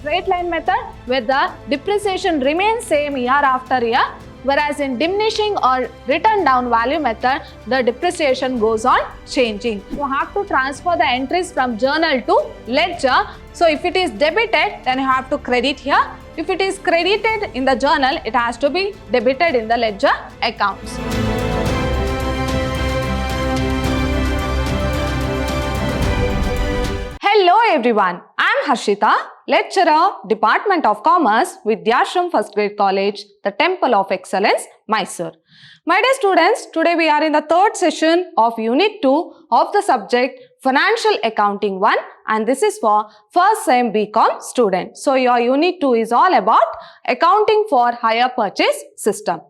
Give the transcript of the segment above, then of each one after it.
straight line method where the depreciation remains same year after year, whereas in diminishing or written down value method, the depreciation goes on changing. You have to transfer the entries from journal to ledger. So if it is debited, then you have to credit here. If it is credited in the journal, it has to be debited in the ledger accounts. Hello everyone, I am Harshita, lecturer, Department of Commerce, Vidhyaashram First Grade College, the Temple of Excellence, Mysuru. My dear students, today we are in the third session of Unit 2 of the subject Financial Accounting 1, and this is for first sem BCom student. So your Unit 2 is all about accounting for hire purchase system.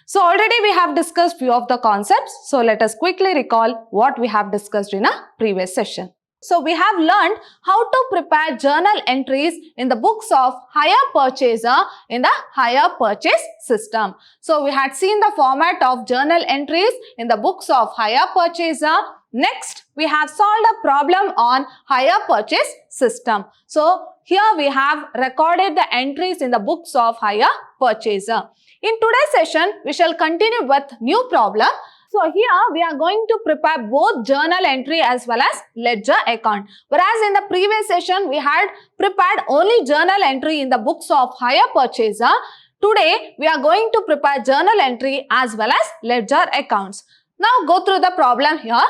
So already we have discussed few of the concepts. So let us quickly recall what we have discussed in a previous session. So we have learned how to prepare journal entries in the books of hire purchaser in the hire purchase system. So we had seen the format of journal entries in the books of hire purchaser. Next, we have solved a problem on hire purchase system. So here we have recorded the entries in the books of hire purchaser. In today's session, we shall continue with new problem. So here we are going to prepare both journal entry as well as ledger account. Whereas in the previous session we had prepared only journal entry in the books of hire purchaser. Today we are going to prepare journal entry as well as ledger accounts. Now go through the problem here.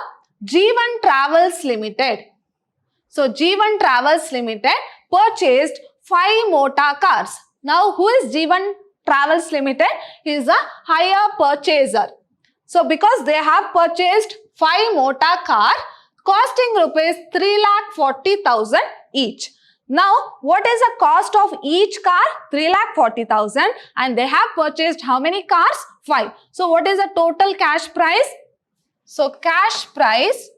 G1 Travels Limited. So G1 Travels Limited purchased 5 motor cars. Now who is G1 Travels Limited? He is a hire purchaser. So because they have purchased 5 motor car costing rupees 3,40,000 each. Now what is the cost of each car? 3,40,000, and they have purchased how many cars? 5. So what is the total cash price? So cash price.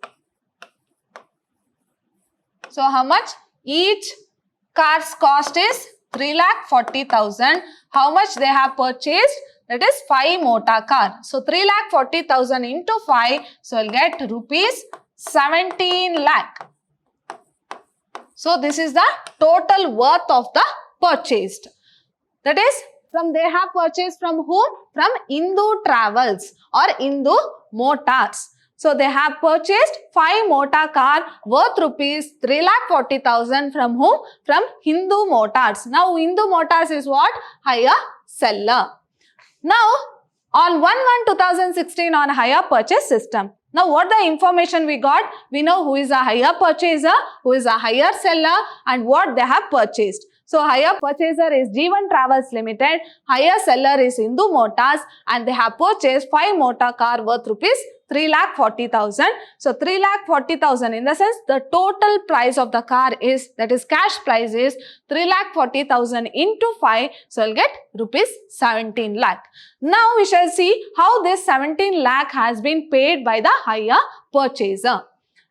So how much? Each car's cost is 3,40,000. How much they have purchased? That is 5 motor car. So 3,40,000 into 5. So I'll get rupees 17 lakh. So this is the total worth of the purchased. That is from they have purchased from whom? From Indu Travels or Indu Motors. So they have purchased 5 motor car worth rupees 3,40,000 from whom? From Hindu Motors. Now Hindu Motors is what? Hire seller. Now, on 1/1/2016 on hire purchase system. Now, what the information we got? We know who is a hire purchaser, who is a hire seller, and what they have purchased. So, hire purchaser is G1 Travels Limited, hire seller is Hindu Motors, and they have purchased 5 motor car worth rupees 3,40,000. So 3,40,000 in the sense the total price of the car is, that is cash price is 3,40,000 into 5. So I'll get rupees 17 lakh. Now we shall see how this 17 lakh has been paid by the hire purchaser.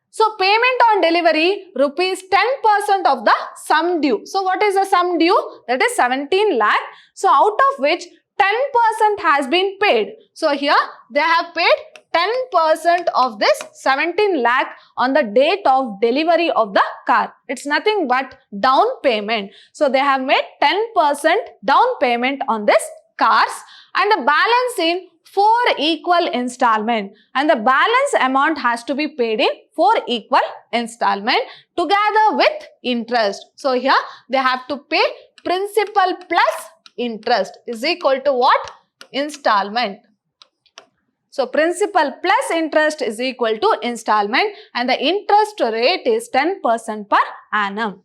So payment on delivery rupees 10% of the sum due. So what is the sum due? That is 17 lakh. So out of which 10% has been paid. So here they have paid 10% of this 17 lakh on the date of delivery of the car. It's nothing but down payment. So they have made 10% down payment on this cars and the balance in 4 equal installment, and the balance amount has to be paid in 4 equal installment together with interest. So here they have to pay principal plus interest is equal to what? Installment. So principal plus interest is equal to installment, and the interest rate is 10% per annum.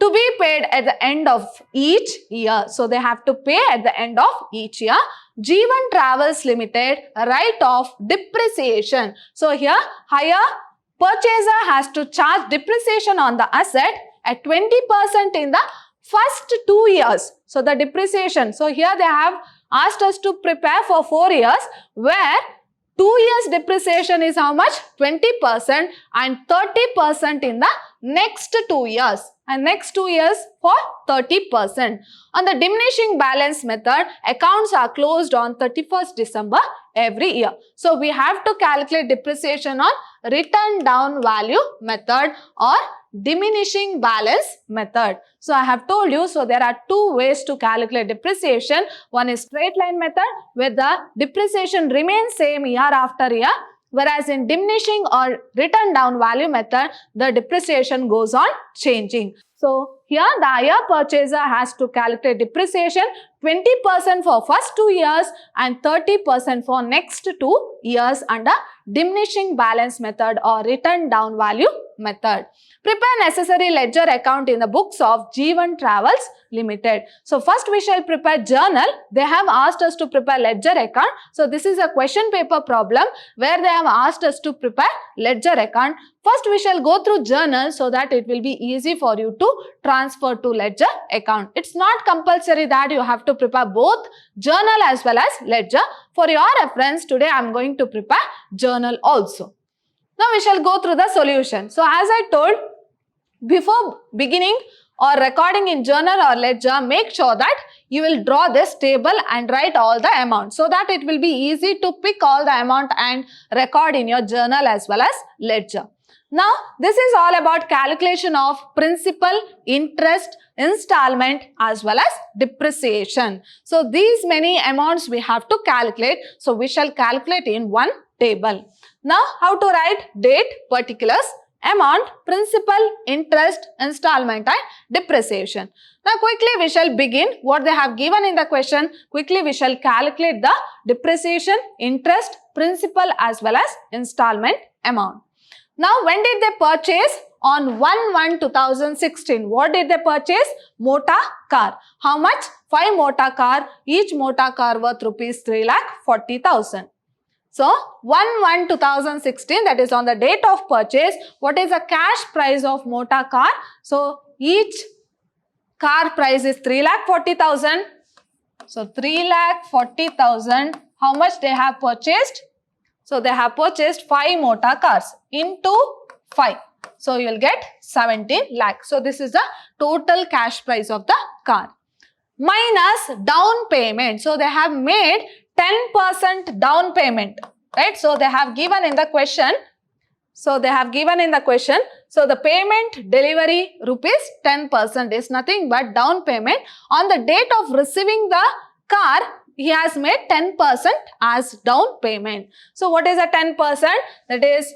To be paid at the end of each year. So they have to pay at the end of each year. G1 Travels Limited write off depreciation. So here hire purchaser has to charge depreciation on the asset at 20% in the first 2 years. So the depreciation. So here they have asked us to prepare for 4 years where 2 years depreciation is how much? 20% and 30% in the next 2 years. and next 2 years for 30%. On the diminishing balance method, accounts are closed on 31st December every year. So we have to calculate depreciation on written down value method or diminishing balance method. So I have told you, so there are two ways to calculate depreciation. One is straight line method where the depreciation remains same year after year, whereas in diminishing or written down value method, the depreciation goes on changing. So here the hire purchaser has to calculate depreciation 20% for first 2 years and 30% for next 2 years under diminishing balance method or written down value method. Prepare necessary ledger account in the books of Jeevan Travels Limited. So first we shall prepare journal. They have asked us to prepare ledger account. So this is a question paper problem where they have asked us to prepare ledger account. First we shall go through journal so that it will be easy for you to transfer to ledger account. It's not compulsory that you have to prepare both journal as well as ledger. For your reference, today I am going to prepare journal also. Now we shall go through the solution. So as I told, before beginning or recording in journal or ledger, make sure that you will draw this table and write all the amount so that it will be easy to pick all the amount and record in your journal as well as ledger. Now this is all about calculation of principal, interest, installment as well as depreciation. So these many amounts we have to calculate. So we shall calculate in one table. Now how to write date, particulars, amount, principal, interest, installment and depreciation. Now quickly we shall begin what they have given in the question. Quickly we shall calculate the depreciation, interest, principal as well as installment amount. Now when did they purchase? On 1/1/2016. What did they purchase? Motor car. How much? 5 motor car. Each motor car worth rupees 3,40,000. So 1/1/2016, that is on the date of purchase. What is the cash price of motor car? So each car price is 3,40,000. So 3,40,000. How much they have purchased? So they have purchased 5 motor cars into 5. So you will get 17 lakh. So this is the total cash price of the car. Minus down payment. So they have made 10% down payment, right? So they have given in the question. So the payment delivery rupees 10% is nothing but down payment. On the date of receiving the car, he has made 10% as down payment. So what is the 10%? That is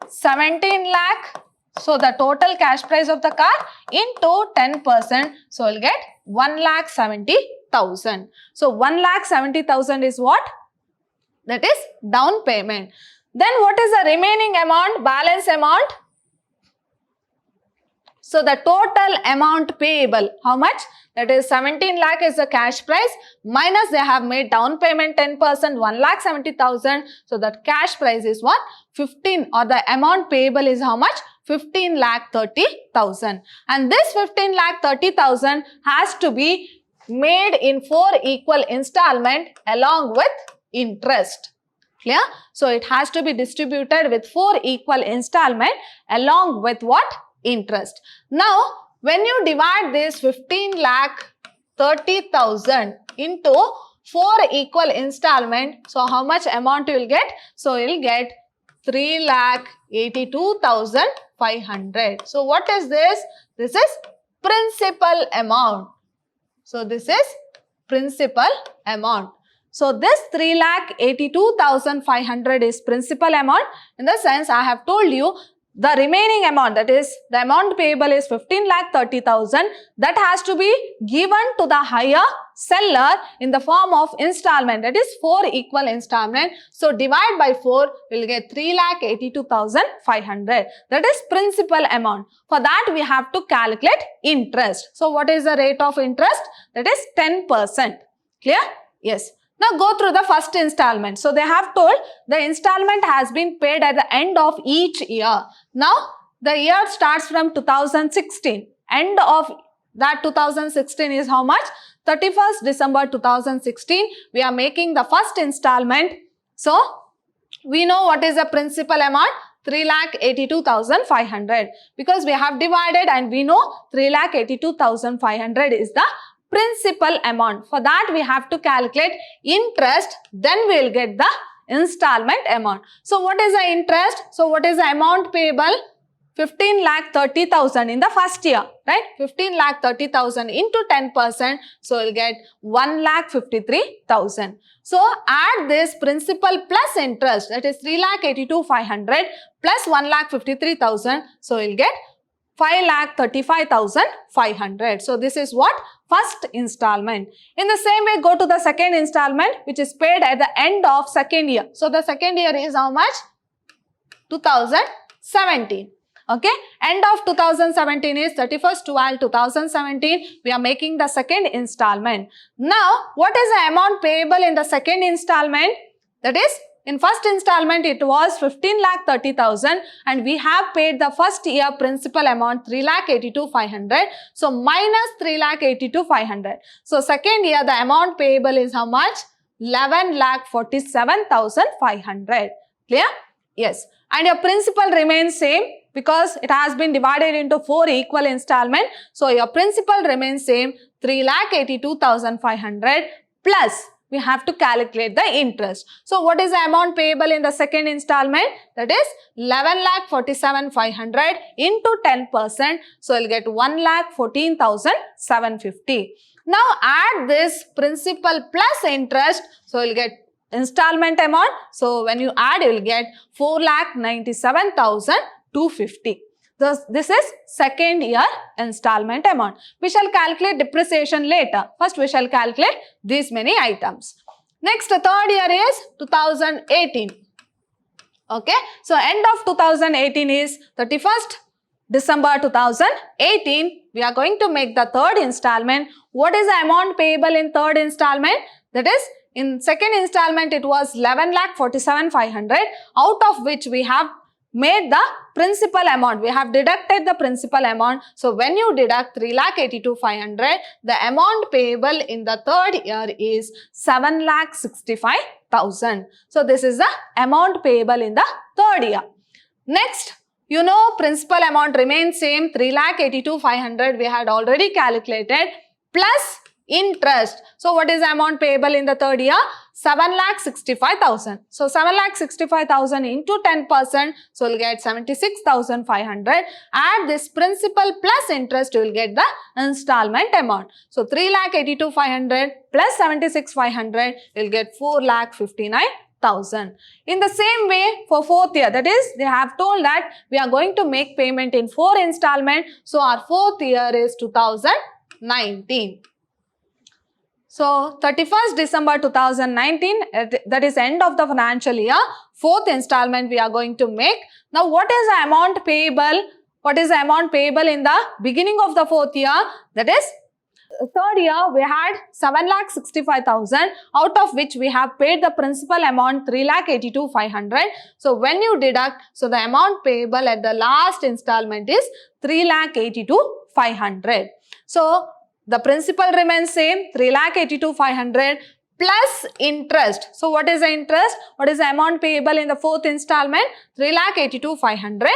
17 lakh. So the total cash price of the car into 10%. So we'll get 1,70,000. So 1,70,000 is what? That is down payment. Then what is the remaining amount, balance amount? So the total amount payable, how much? That is 17 lakh is the cash price minus they have made down payment 10%, 1,70,000. So the cash price is what? 15, or the amount payable is how much? 15,30,000. And this 15,30,000 has to be made in 4 equal installment along with interest. Clear? So it has to be distributed with 4 equal installment along with what? Interest. Now when you divide this 15,30,000 into 4 equal installment, so how much amount you will get? So you will get 3,82,500. So what is this? This is principal amount. So this is principal amount. So this 3,82,500 is principal amount. In the sense I have told you the remaining amount, that is the amount payable is 15,30,000, that has to be given to the higher seller in the form of installment, that is 4 equal installment. So divide by 4, we will get 3,82,500. That is principal amount. For that we have to calculate interest. So what is the rate of interest? That is 10%. Clear? Yes. Now go through the first installment. So they have told the installment has been paid at the end of each year. Now the year starts from 2016. End of that 2016 is how much? 31st December 2016. We are making the first installment. So we know what is the principal amount? 3,82,500 because we have divided and we know 3,82,500 is the principal amount. For that we have to calculate interest, then we will get the installment amount. So what is the interest? So what is the amount payable? 15,30,000 in the first year, right? 15,30,000 into 10%, so we'll get 1,53,000. So add this principal plus interest, that is 3,82,500 plus 1,53,000, so we'll get 5,35,500. So this is what? First installment. In the same way, go to the second installment, which is paid at the end of second year. So the second year is how much? 2017. Okay, end of 2017 is 31st/12/2017. We are making the second installment. Now, what is the amount payable in the second installment? That is, in first installment it was 15,30,000 and we have paid the first year principal amount 3,82,500. So minus 3,82,500. So second year the amount payable is how much? 11,47,500. Clear? Yes. And your principal remains same because it has been divided into 4 equal installments. So your principal remains same, 3,82,500 plus we have to calculate the interest. So what is the amount payable in the second installment? That is 11,47,500 into 10%. So you'll get 1,14,750. Now add this principal plus interest. So you'll get installment amount. So when you add, you will get 4,97,250. This is second year installment amount. We shall calculate depreciation later. First we shall calculate these many items. Next, third year is 2018. Okay. So end of 2018 is 31st December 2018. We are going to make the third installment. What is the amount payable in third installment? That is, in second installment it was 11,47,500, out of which we have made the principal amount. We have deducted the principal amount. So when you deduct 3,82,500, the amount payable in the third year is 7,65,000. So this is the amount payable in the third year. Next, you know, principal amount remains same, 3,82,500 we had already calculated, plus interest. So what is the amount payable in the third year? 7,65,000. So 7,65,000 into 10%. So you'll get 76,500. Add this principal plus interest, you will get the installment amount. So 3,82,500 plus 76,500, you'll get 4,59,000. In the same way, for fourth year, that is, they have told that we are going to make payment in 4 installments. So our fourth year is 2019. So 31st December 2019, that is end of the financial year, fourth installment we are going to make. Now what is the amount payable? What is the amount payable in the beginning of the fourth year? That is, third year we had 7,65,000, out of which we have paid the principal amount 3,82,500. So when you deduct, so the amount payable at the last installment is 3,82,500. So the principal remains same, 3,82,500 plus interest. So what is the interest? What is the amount payable in the fourth installment? 3,82,500.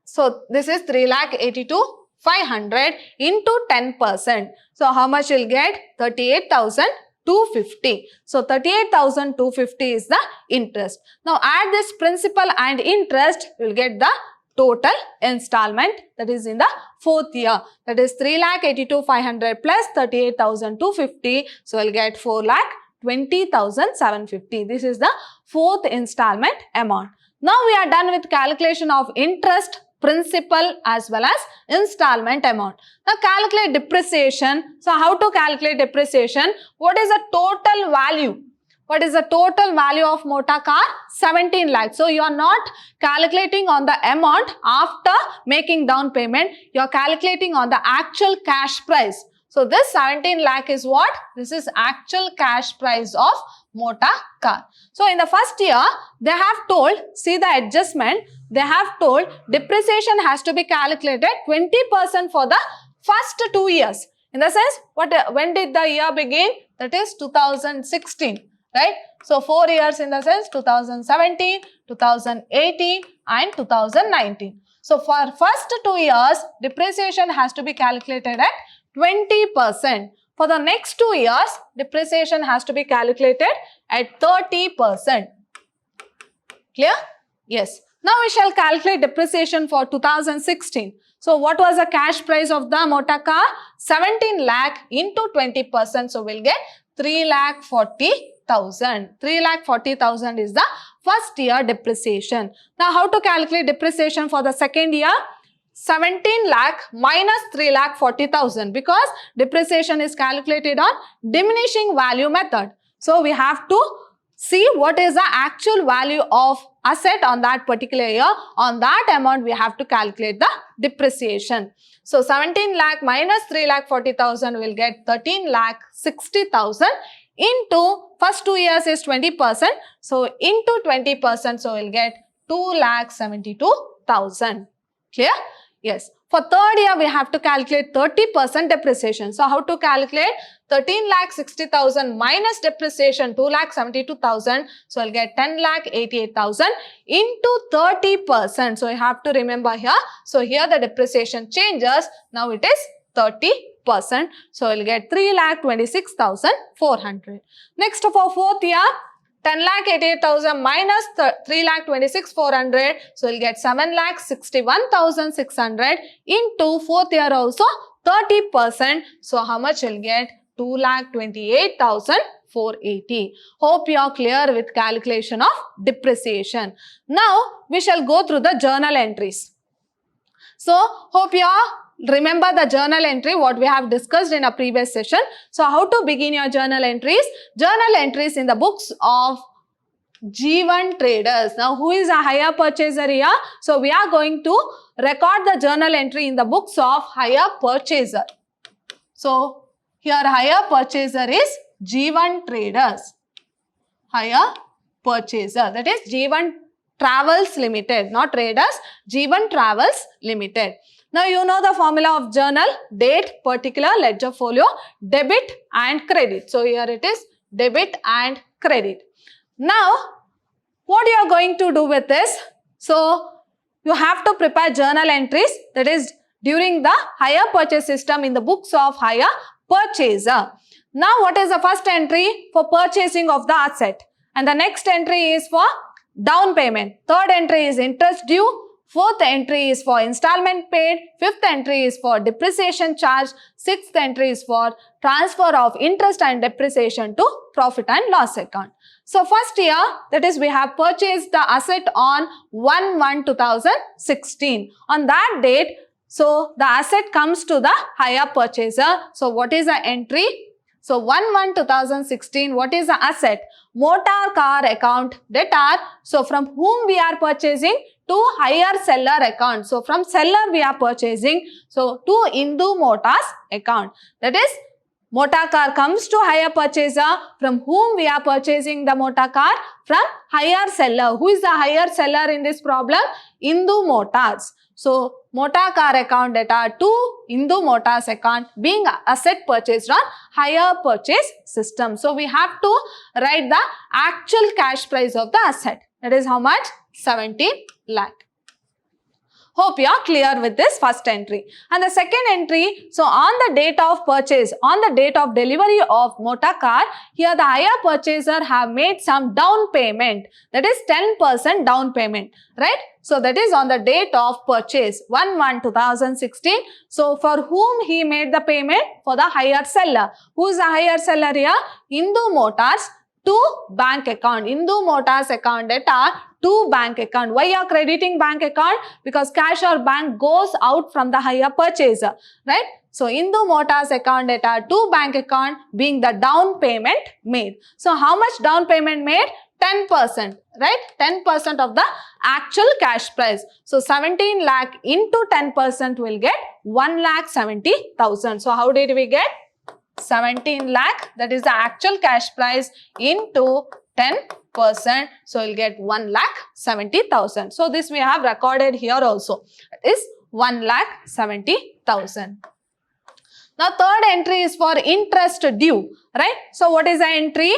So this is 3,82,500 into 10%. So how much you'll get? 38,250. So 38,250 is the interest. Now add this principal and interest, you'll get the total installment, that is in the fourth year. That is 3,82,500 plus 38,250. So we'll get 4,20,750. This is the fourth installment amount. Now we are done with calculation of interest, principal as well as installment amount. Now calculate depreciation. So how to calculate depreciation? What is the total value? What is the total value of motor car? 17 lakhs. So you are not calculating on the amount after making down payment. You are calculating on the actual cash price. So this 17 lakh is what? This is actual cash price of motor car. So in the first year, they have told, see the adjustment, they have told depreciation has to be calculated 20% for the first 2 years. In the sense, when did the year begin? That is 2016. right? So 4 years in the sense 2017, 2018 and 2019. So for first 2 years, depreciation has to be calculated at 20%. For the next 2 years, depreciation has to be calculated at 30%. Clear? Yes. Now we shall calculate depreciation for 2016. So what was the cash price of the motor car? 17 lakh into 20%. So we'll get 3,40,000. 3,40,000 is the first year depreciation. Now how to calculate depreciation for the second year? 17 lakh minus 3,40,000 because depreciation is calculated on diminishing value method. So we have to see what is the actual value of asset on that particular year. On that amount, we have to calculate the depreciation. So 17 lakh minus 3,40,000 will get 13,60,000 into first 2 years is 20%. So into 20%, so we'll get 2,72,000. Clear? Yes. For third year, we have to calculate 30% depreciation. So how to calculate? 13,60,000 minus depreciation 2,72,000. So I'll get 10,88,000 into 30%. So you have to remember here. So here the depreciation changes. Now it is 30%. So we'll get 3,26,400. Next for fourth year, 10,88,000 minus 3,26,400. So we'll get 7,61,600 into fourth year also 30%. So how much we'll get? 2,28,480. Hope you are clear with calculation of depreciation. Now we shall go through the journal entries. So hope you are remember the journal entry what we have discussed in a previous session. So how to begin your journal entries? Journal entries in the books of G1 traders. Now who is a hire purchaser here? So we are going to record the journal entry in the books of hire purchaser. So here hire purchaser is G1 traders. Hire purchaser, that is G1 Travels Limited, not traders, G1 Travels Limited. Now you know the formula of journal: date, particular, ledger folio, debit and credit. So here it is debit and credit. Now what you are going to do with this? So you have to prepare journal entries, that is during the hire purchase system in the books of hire purchaser. Now what is the first entry? For purchasing of the asset, and the next entry is for down payment. Third entry is interest due. Fourth entry is for installment paid. Fifth entry is for depreciation charge. Sixth entry is for transfer of interest and depreciation to profit and loss account. So first year, that is we have purchased the asset on 1/1/2016. On that date, so the asset comes to the hire purchaser. So what is the entry? So 1/1/2016, what is the asset? Motor car account debtor. So from whom we are purchasing? To hire seller account. So from seller we are purchasing. So to Indu Motors account. That is motor car comes to hire purchaser. From whom we are purchasing the motor car? From hire seller. Who is the hire seller in this problem? Indu Motors. So motor car account debtor to Indu Motors account being asset purchased on hire purchase system. So we have to write the actual cash price of the asset. That is how much? 17 lakh. Hope you are clear with this first entry. And the second entry, so on the date of purchase, on the date of delivery of motor car, here the hire purchaser have made some down payment. That is 10% down payment, right? So that is on the date of purchase, 1/1/2016. So for whom he made the payment? For the hire seller. Who is the hire seller here? Indu Motors to bank account. Indu Motors account debtor to bank account. Why you are crediting bank account? Because cash or bank goes out from the hire purchaser, right? So Indu Motors account debtor to bank account being the down payment made. So how much down payment made? 10%, right? 10% of the actual cash price. So 17 lakh into 10% will get 1,70,000. So how did we get? 17 lakh, that is the actual cash price, into 10%. So we'll get 1,70,000. So this we have recorded here also. It is 1,70,000. Now third entry is for interest due, right? So what is the entry?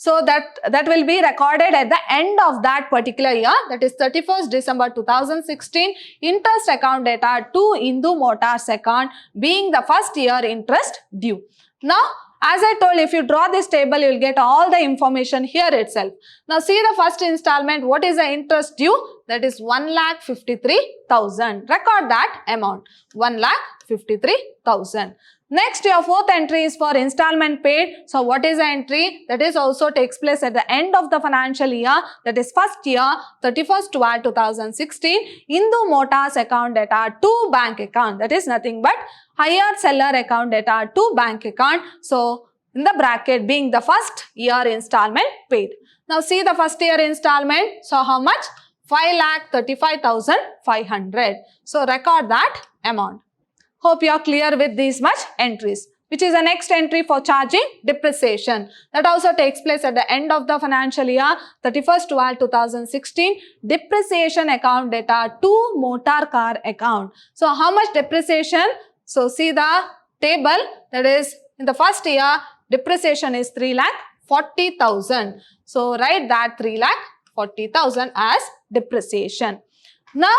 So that will be recorded at the end of that particular year, that is 31st December 2016. Interest account data to Hindu Motors account being the first year interest due. Now, as I told, if you draw this table, you will get all the information here itself. Now, see the first installment. What is the interest due? That is 1,53,000. Record that amount, 1,53,000. Next, your fourth entry is for installment paid. So, what is the entry? That is also takes place at the end of the financial year. That is first year, 31st December 2016. Hindu Motors account data to bank account. That is nothing but hire seller account data to bank account. So, in the bracket being the first year installment paid. Now, see the first year installment. So, how much? 5,35,500. So, record that amount. Hope you are clear with these much entries, which is the next entry for charging depreciation. That also takes place at the end of the financial year, 31st December 2016. Depreciation account data to motor car account. So, how much depreciation? So, see the table, that is in the first year, depreciation is 3,40,000. So, write that 3,40,000 as depreciation. Now,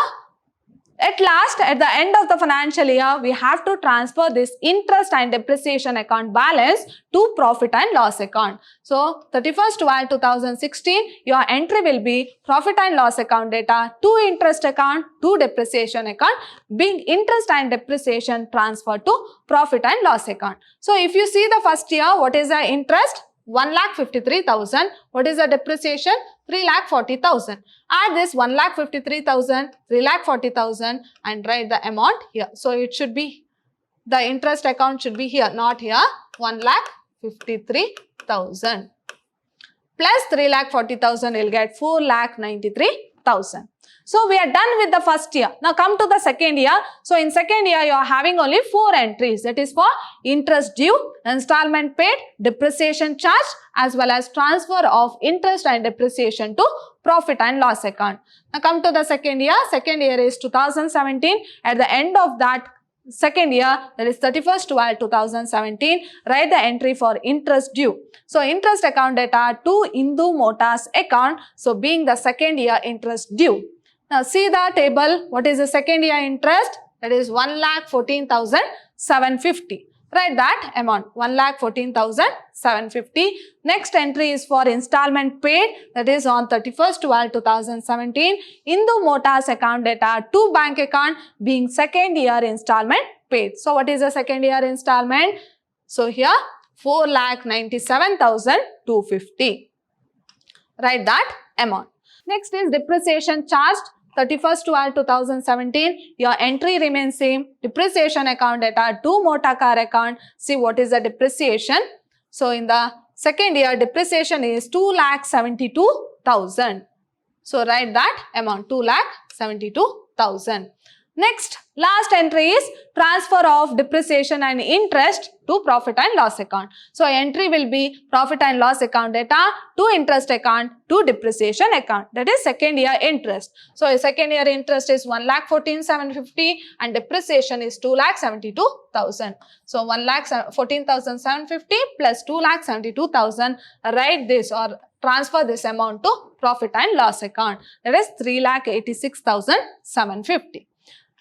at last, at the end of the financial year, we have to transfer this interest and depreciation account balance to profit and loss account. So, 31st December 2016, your entry will be profit and loss account data to interest account to depreciation account, being interest and depreciation transferred to profit and loss account. So, if you see the first year, what is the interest? 1,53,000. What is the depreciation? 3,40,000. Add this 1,53,000, 3,40,000 and write the amount here. So, it should be, the interest account should be here, not here. 1,53,000 plus 3,40,000 will get 4,93,000. So, we are done with the first year. Now, come to the second year. So, in second year, you are having only 4 entries. That is for interest due, installment paid, depreciation charged, as well as transfer of interest and depreciation to profit and loss account. Now, come to the second year. Second year is 2017. At the end of that second year, that is 31st December 2017, write the entry for interest due. So, interest account data to Hindu Motors account. So, being the second year interest due. Now, see the table. What is the second year interest? That is 1,14,750. Write that amount, 1,14,750. Next entry is for installment paid. That is on 31st December 2017. Hindu Motors account data to bank account being second year installment paid. So, what is the second year installment? So, here 4,97,250. Write that amount. Next is depreciation charged. 31st December 2017, your entry remains same. Depreciation account data to motor car account. See what is the depreciation. So, in the second year, depreciation is 2,72,000. So, write that amount, 2,72,000. Next, last entry is transfer of depreciation and interest to profit and loss account. So, entry will be profit and loss account data to interest account to depreciation account. That is second year interest. So, second year interest is 1,14,750 and depreciation is 2,72,000. So, 1,14,750 plus 2,72,000. Write this or transfer this amount to profit and loss account. That is 3,86,750.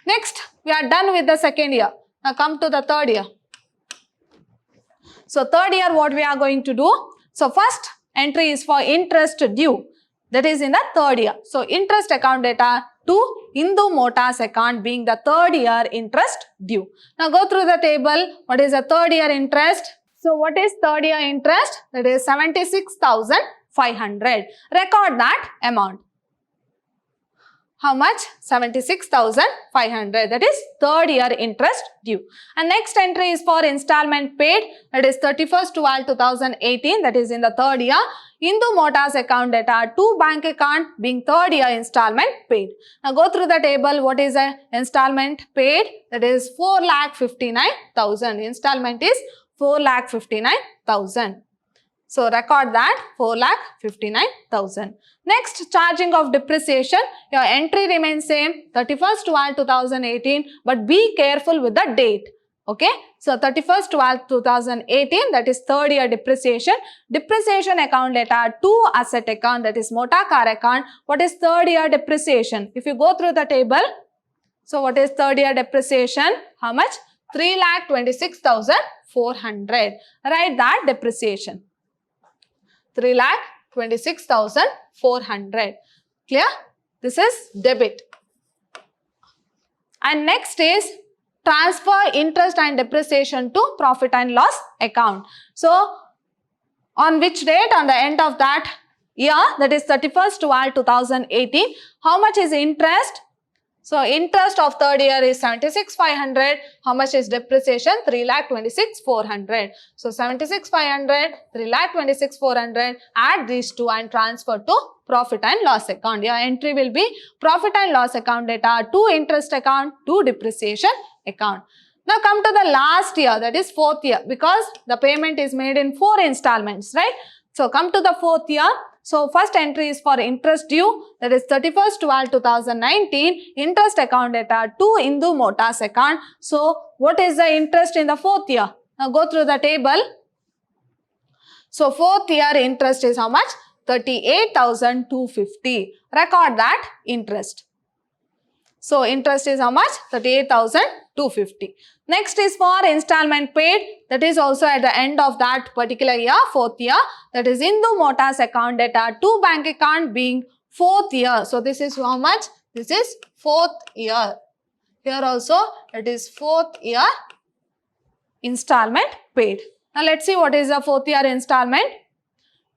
Next, we are done with the second year. Now, come to the third year. So, third year what we are going to do? So, first entry is for interest due. That is in the third year. So, interest account data to Hindu Motors account being the third year interest due. Now, go through the table. What is the third year interest? So, what is third year interest? That is 76,500. Record that amount. How much? 76,500. That is third year interest due. And next entry is for installment paid. That is 31st December 2018. That is in the third year. Hindu Motors account data to bank account being third year installment paid. Now go through the table. What is the installment paid? That is 4,59,000. Installment is 4,59,000. So, record that 4,59,000. Next, charging of depreciation. Your entry remains same 31st December 2018, but be careful with the date. Okay, so 31st/12/2018, that is third year depreciation. Depreciation account data to asset account, that is motor car account. What is third year depreciation? If you go through the table, so what is third year depreciation? How much? 3,26,400. Write that depreciation. 3,26,400. Clear? This is debit. And next is transfer interest and depreciation to profit and loss account. So, on which date? On the end of that year, that is 31st/12/2018. How much is interest? So, interest of third year is 76,500. How much is depreciation? 3,26,400. So, 76,500, 3,26,400. Add these two and transfer to profit and loss account. Your entry will be profit and loss account data to interest account to depreciation account. Now come to the last year, that is fourth year, because the payment is made in 4 installments, right? So come to the fourth year. So first entry is for interest due, that is 31st/12/2019, interest account data to Hindu Motors account. So what is the interest in the fourth year? Now go through the table. So fourth year interest is how much? 38,250. Record that interest. So interest is how much? 38,250. Next is for installment paid. That is also at the end of that particular year, fourth year. That is Hindu Motors account data to bank account being fourth year. So this is how much? This is fourth year. Here also it is fourth year installment paid. Now let's see what is the fourth year installment.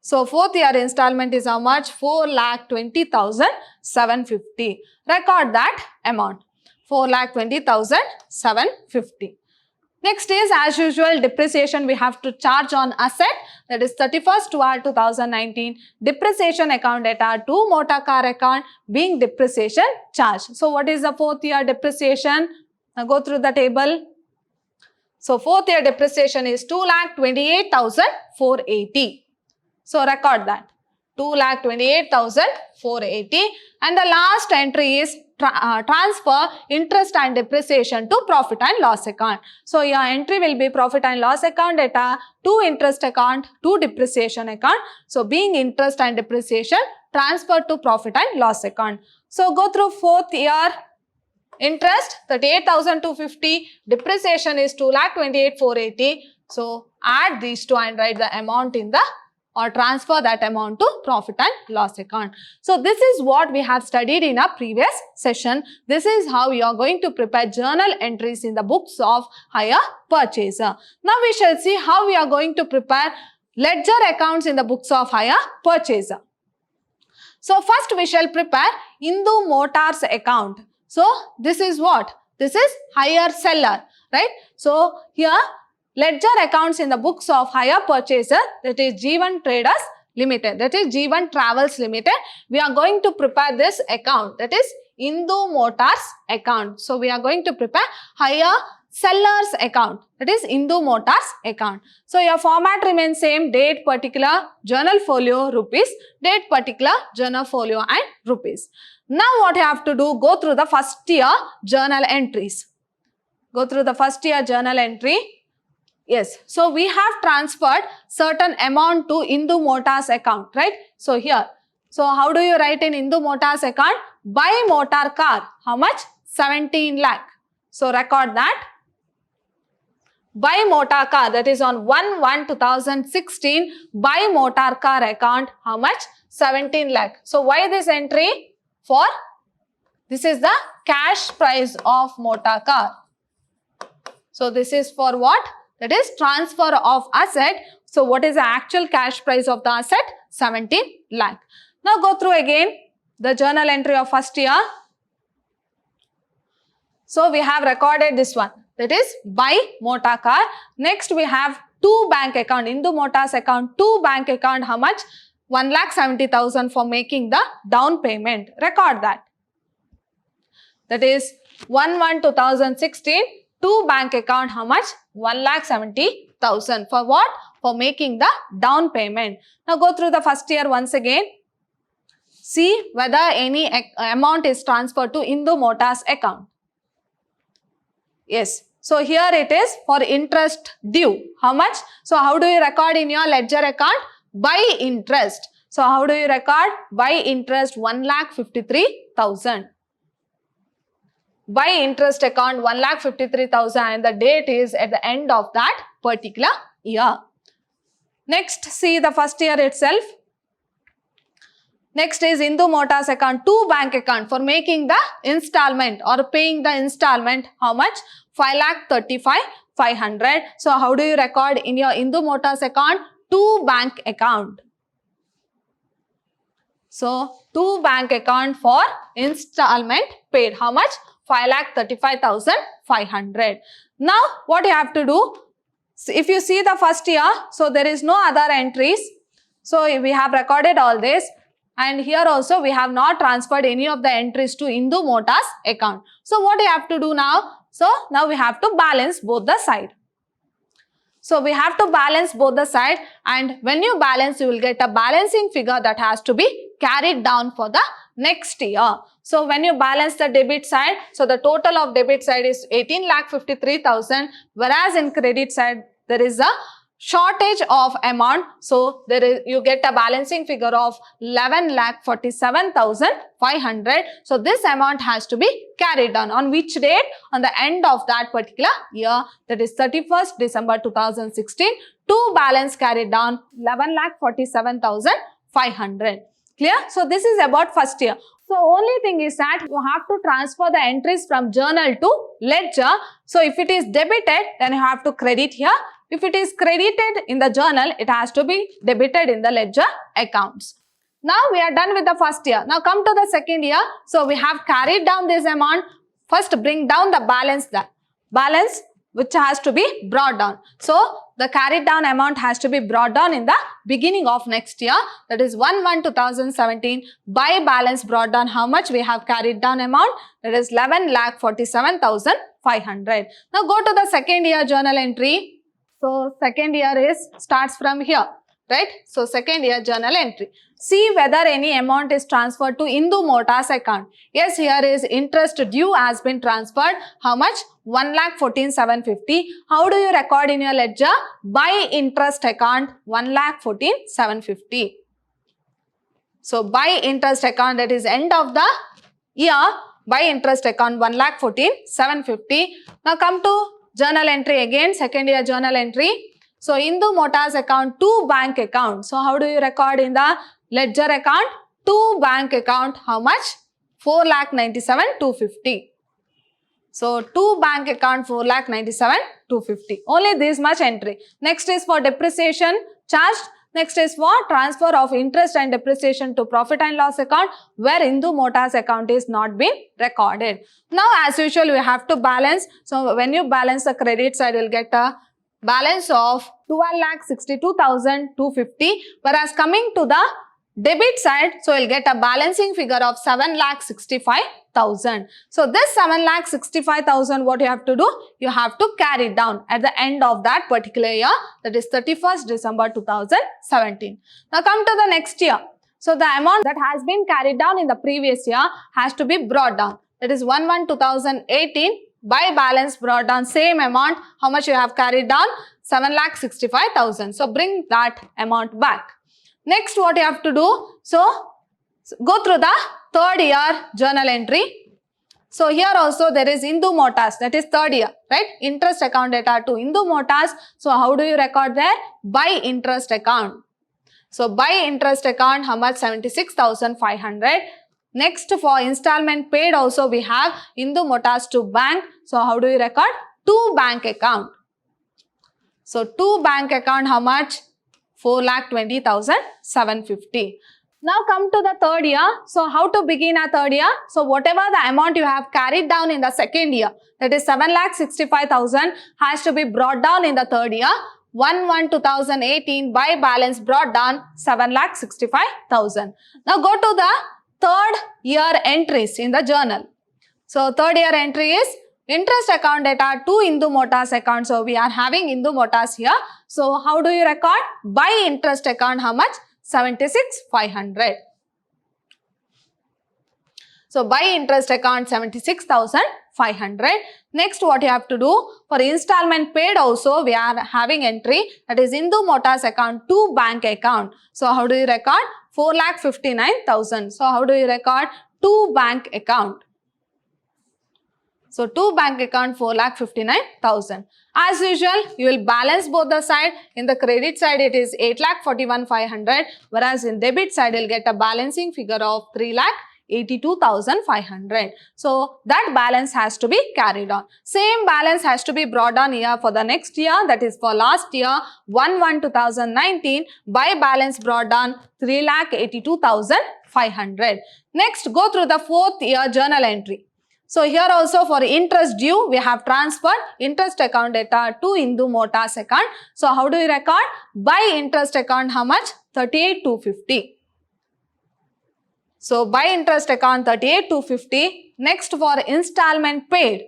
So fourth year installment is how much? 4,20,750. Record that amount. 4,20,750. Next is, as usual, depreciation we have to charge on asset. That is 31st/12/2019. Depreciation account data to motor car account being depreciation charge. So what is the fourth year depreciation? Now go through the table. So fourth year depreciation is 2,28,480. So record that. 2,28,480. And the last entry is transfer interest and depreciation to profit and loss account. So your entry will be profit and loss account data to interest account to depreciation account. So being interest and depreciation transfer to profit and loss account. So go through fourth year interest 38,250. Depreciation is 2,28,480. So add these two and write the amount in the or transfer that amount to profit and loss account. So this is what we have studied in our previous session. This is how you are going to prepare journal entries in the books of hire purchaser. Now we shall see how we are going to prepare ledger accounts in the books of hire purchaser. So first we shall prepare Hindu Motors account. So this is what? This is hire seller, right? So here ledger accounts in the books of hire purchaser, that is G1 Traders Limited, that is G1 Travels Limited. We are going to prepare this account, that is Hindu Motors account. So we are going to prepare hire seller's account, that is Hindu Motors account. So your format remains same: date particular, journal folio, rupees, date particular, journal folio and rupees. Now what you have to do, go through the first year journal entries. Go through the first year journal entry. Yes, so we have transferred certain amount to Hindu Motors account, right? So here, so how do you write in Hindu Motors account? Buy motor car, how much? 17 lakh. So record that. Buy motor car, that is on 1/1/2016, buy motor car account, how much? 17 lakh. So why this entry? For this is the cash price of motor car. So this is for what? That is transfer of asset. So what is the actual cash price of the asset? 17 lakh. Now go through again the journal entry of first year. So we have recorded this one, that is buy motor car. Next we have two bank account, Hindu Motors account, two bank account, how much? 1,70,000 for making the down payment. Record that. That is 1/1/2016. To bank account, how much? 1,70,000. For what? For making the down payment. Now go through the first year once again. See whether any amount is transferred to Hindu Motors account. Yes. So here it is for interest due. How much? So how do you record in your ledger account? By interest. So how do you record? By interest 1,53,000. By interest account 1,53,000 and the date is at the end of that particular year. Next, see the first year itself. Next is Hindu Motors account, 2 bank account for making the installment or paying the installment. How much? 5,35,500. So how do you record in your Hindu Motors account? 2 bank account. So 2 bank account for installment paid. How much? 5,35,500. Now what you have to do? So if you see the first year, so there is no other entries. So we have recorded all this. And here also we have not transferred any of the entries to Hindu Motors account. So what you have to do now? So now we have to balance both the side. So we have to balance both the side, and when you balance, you will get a balancing figure that has to be carried down for the next year. So when you balance the debit side, so the total of debit side is 18,53,000, whereas in credit side there is a shortage of amount, so you get a balancing figure of 11,47,500. So this amount has to be carried down. On which date? On the end of that particular year, that is 31st December 2016. To balance carried down 11,47,500. Clear? So this is about first year. So only thing is that you have to transfer the entries from journal to ledger. So if it is debited, then you have to credit here. If it is credited in the journal, it has to be debited in the ledger accounts. Now we are done with the first year. Now come to the second year. So we have carried down this amount. First bring down the balance, which has to be brought down. So the carried down amount has to be brought down in the beginning of next year. That is 1/1/2017. By balance brought down, how much we have carried down amount? That is 11,47,500. Now go to the second year journal entry. So second year starts from here, right? So second year journal entry. See whether any amount is transferred to Hindu Motors account. Yes, here is interest due has been transferred. How much? 1,14,750. How do you record in your ledger? By interest account 1,14,750. So by interest account, that is end of the year, by interest account 1,14,750. Now come to journal entry again, second year journal entry. So Hindu Motors account, 2 bank account. So how do you record in the ledger account? 2 bank account, how much? 4,97,250. So 2 bank account 4,97,250. Only this much entry. Next is for depreciation charged. Next is for transfer of interest and depreciation to profit and loss account, where Hindu Motors account is not been recorded. Now as usual we have to balance. So when you balance the credit side, you will get a balance of 12,62,250, whereas coming to the debit side, so you'll get a balancing figure of 7,65,000. So this 7,65,000, what you have to do? You have to carry down at the end of that particular year, that is 31st December 2017. Now come to the next year. So the amount that has been carried down in the previous year has to be brought down. That is 1/1/2018. By balance brought down, same amount. How much you have carried down? 7,65,000. So bring that amount back. Next, what you have to do? So go through the third year journal entry. So here also there is Hindu Motors, that is third year, right? Interest account data to Hindu Motors. So how do you record there? By interest account. So by interest account, how much? 76,500. Next, for installment paid also we have Hindu Motors to bank. So how do you record? To bank account. So to bank account, how much? 4,20,750. Now come to the third year. So how to begin a third year? So whatever the amount you have carried down in the second year, that is 7,65,000, has to be brought down in the third year. 1/1/2018 by balance brought down 7,65,000. Now go to the third year entries in the journal. So third year entry is interest account data to Hindu Motors account. So we are having Hindu Motors here. So how do you record? By interest account, how much? 76,500. So by interest account 76,500. Next what you have to do, for installment paid also we are having entry, that is Hindu Motors account to bank account. So how do you record? 4,59,000. So how do you record? To bank account. So to bank account 4,59,000. As usual, you will balance both the side. In the credit side it is 8,41,500, whereas in debit side you will get a balancing figure of 3,82,500. So that balance has to be carried on. Same balance has to be brought on here for the next year, that is for last year 1/1/2019, by balance brought on 3,82,500. Next, go through the 4th year journal entry. So here also for interest due, we have transferred interest account data to Hindu Motors account. So how do you record? By interest account how much? 38,250. So by interest account 38,250. Next for installment paid.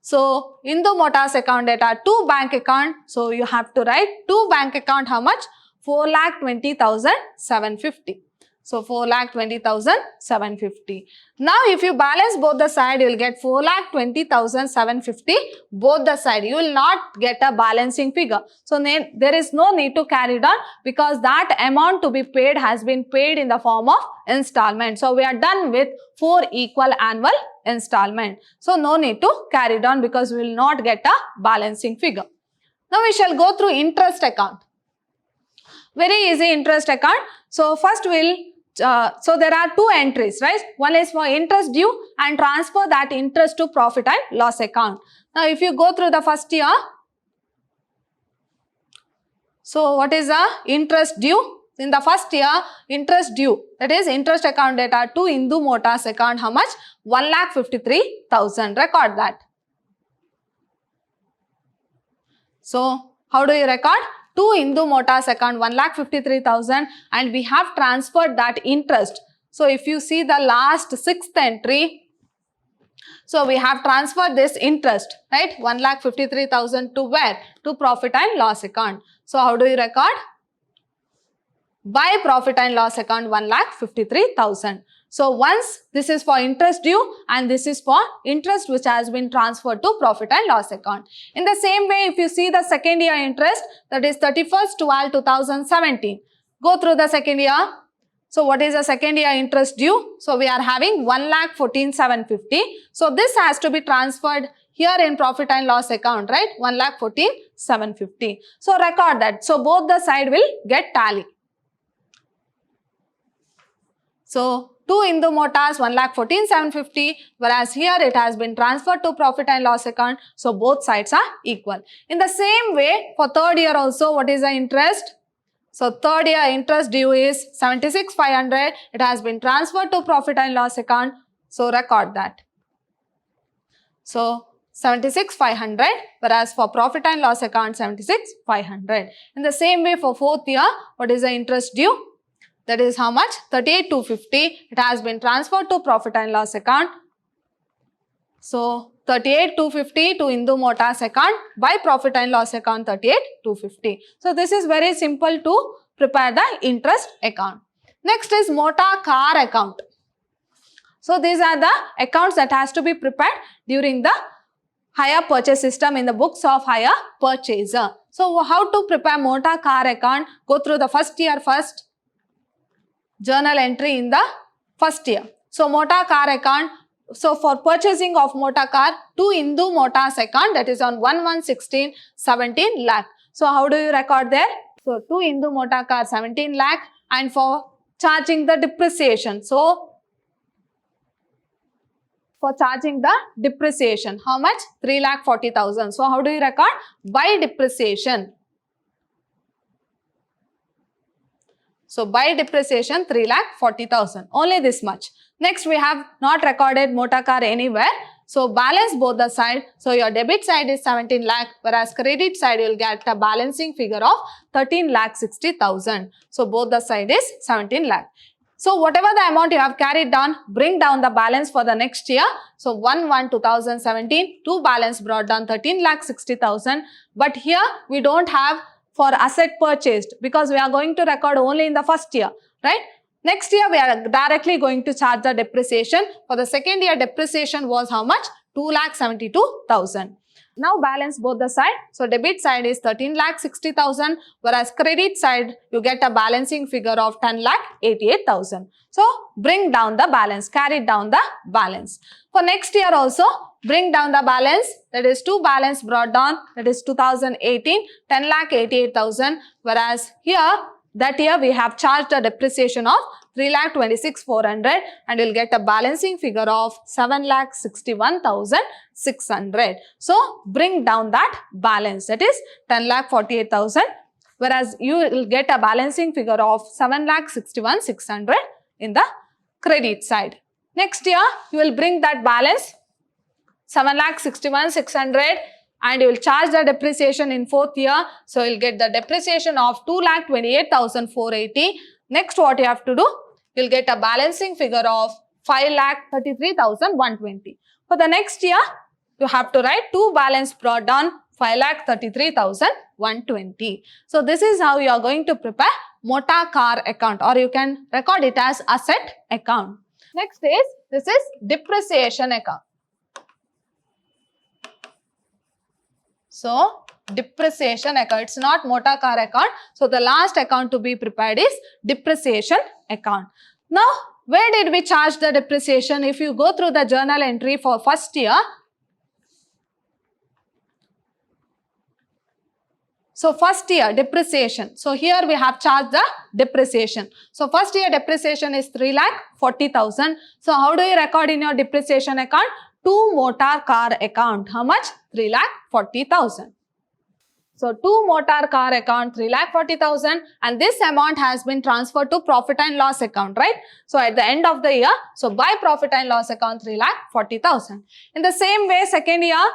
So Hindu Motors account data to bank account. So you have to write to bank account how much? 4,20,750. So 4,20,750. Now if you balance both the side, you will get 4,20,750 both the side. You will not get a balancing figure. So there is no need to carry it on, because that amount to be paid has been paid in the form of installment. So we are done with 4 equal annual installment. So no need to carry it on, because we will not get a balancing figure. Now we shall go through interest account. Very easy interest account. So first so there are 2 entries, right? One is for interest due and transfer that interest to profit and loss account. Now if you go through the first year, so what is the interest due? In the first year, interest due, that is interest account data to Hindu Motors account how much? 1,53,000. Record that. So how do you record? To Hindu Motors account 1,53,000, and we have transferred that interest. So if you see the last 6th entry, so we have transferred this interest, right? 1,53,000 to where? To profit and loss account. So how do you record? By profit and loss account 1,53,000. So once this is for interest due and this is for interest which has been transferred to profit and loss account. In the same way, if you see the second year interest, that is 31/12/2017. Go through the second year. So what is the second year interest due? So we are having 1,14,750. So this has to be transferred here in profit and loss account, right? 1,14,750. So record that. So both the side will get tally. So to Hindu Motors 1,14,750, whereas here it has been transferred to profit and loss account. So both sides are equal. In the same way, for third year also, what is the interest? So third year interest due is 76,500. It has been transferred to profit and loss account. So record that. So 76,500, whereas for profit and loss account 76,500. In the same way, for fourth year, what is the interest due? That is how much? 38,250. It has been transferred to profit and loss account. So 38,250 to Hindu Motors account, by profit and loss account 38,250. So this is very simple to prepare the interest account. Next is motor car account. So these are the accounts that has to be prepared during the hire purchase system in the books of hire purchaser. So how to prepare motor car account? Go through the first year first. Journal entry in the first year. So motor car account, so for purchasing of motor car to Hindu Motors account, that is on 1/1/16/17 lakh. So how do you record there? So to Hindu Motor car 17 lakh, and for charging the depreciation. So for charging the depreciation, how much? 3,40,000. So how do you record? By depreciation. So by depreciation 3,40,000, only this much. Next we have not recorded motor car anywhere. So balance both the side. So your debit side is 17 lakh, whereas credit side you will get a balancing figure of 13,60,000. So both the side is 17 lakh. So whatever the amount you have carried down, bring down the balance for the next year. So 1/1/2017, to balance brought down 13,60,000. But here we don't have for asset purchased, because we are going to record only in the first year, right? Next year, we are directly going to charge the depreciation. For the second year, depreciation was how much? 2,72,000. Now balance both the side. So debit side is 13,60,000, whereas credit side you get a balancing figure of 10,88,000. So bring down the balance, carry down the balance. For next year also bring down the balance, that is two balance brought down, that is 2018 10,88,000, whereas here that year we have charged a depreciation of 3,26,400 and you'll get a balancing figure of 7,61,600. So bring down that balance, that is 10,48,000, whereas you will get a balancing figure of 7,61,600 in the credit side. Next year you will bring that balance 7,61,600 and you will charge the depreciation in fourth year. So you will get the depreciation of 2,28,480. Next what you have to do, you will get a balancing figure of 5,33,120. For the next year, you have to write two balance brought down 5,33,120. So this is how you are going to prepare motor car account, or you can record it as asset account. Next is, this is depreciation account. So depreciation account, it's not motor car account. So the last account to be prepared is depreciation account. Now where did we charge the depreciation? If you go through the journal entry for first year, so first year depreciation, so here we have charged the depreciation. So first year depreciation is 3,40,000. So how do you record in your depreciation account? Two motor car account, how much? 3,40,000. So two motor car account 3,40,000 and this amount has been transferred to profit and loss account, right? So at the end of the year, so by profit and loss account 3,40,000. In the same way, second year,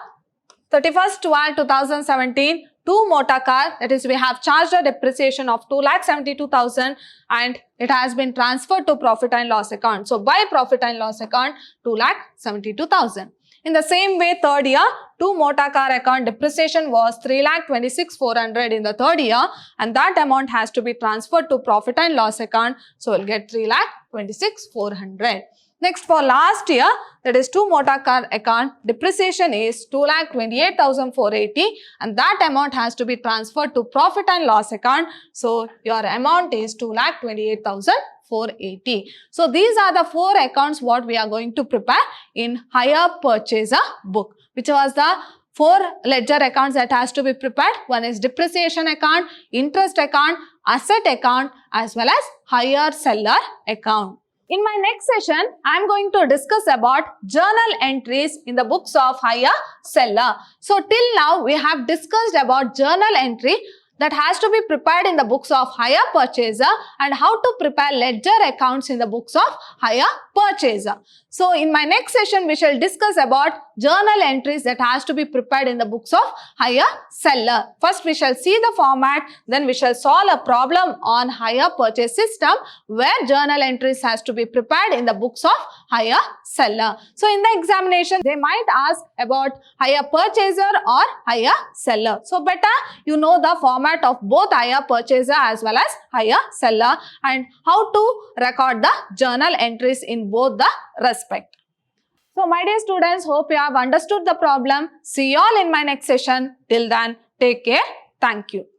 31/12/2017, two motor car, that is we have charged a depreciation of 2,72,000 and it has been transferred to profit and loss account. So by profit and loss account 2,72,000. In the same way, third year, two motor car account depreciation was 3,26,400 in the third year and that amount has to be transferred to profit and loss account. So we'll get 3,26,400. Next for last year, that is two motor car account depreciation is 2,28,480 and that amount has to be transferred to profit and loss account. So your amount is 2,28,480. So these are the four accounts what we are going to prepare in hire purchaser book, which was the four ledger accounts that has to be prepared. One is depreciation account, interest account, asset account, as well as hire seller account. In my next session, I am going to discuss about journal entries in the books of hire seller. So till now, we have discussed about journal entry that has to be prepared in the books of hire purchaser and how to prepare ledger accounts in the books of hire purchaser. So in my next session, we shall discuss about journal entries that has to be prepared in the books of hire seller. First, we shall see the format, then we shall solve a problem on hire purchase system where journal entries has to be prepared in the books of hire seller. So in the examination, they might ask about hire purchaser or hire seller. So better you know the format of both hire purchaser as well as hire seller and how to record the journal entries in both the respect. So my dear students, hope you have understood the problem. See you all in my next session. Till then, take care. Thank you.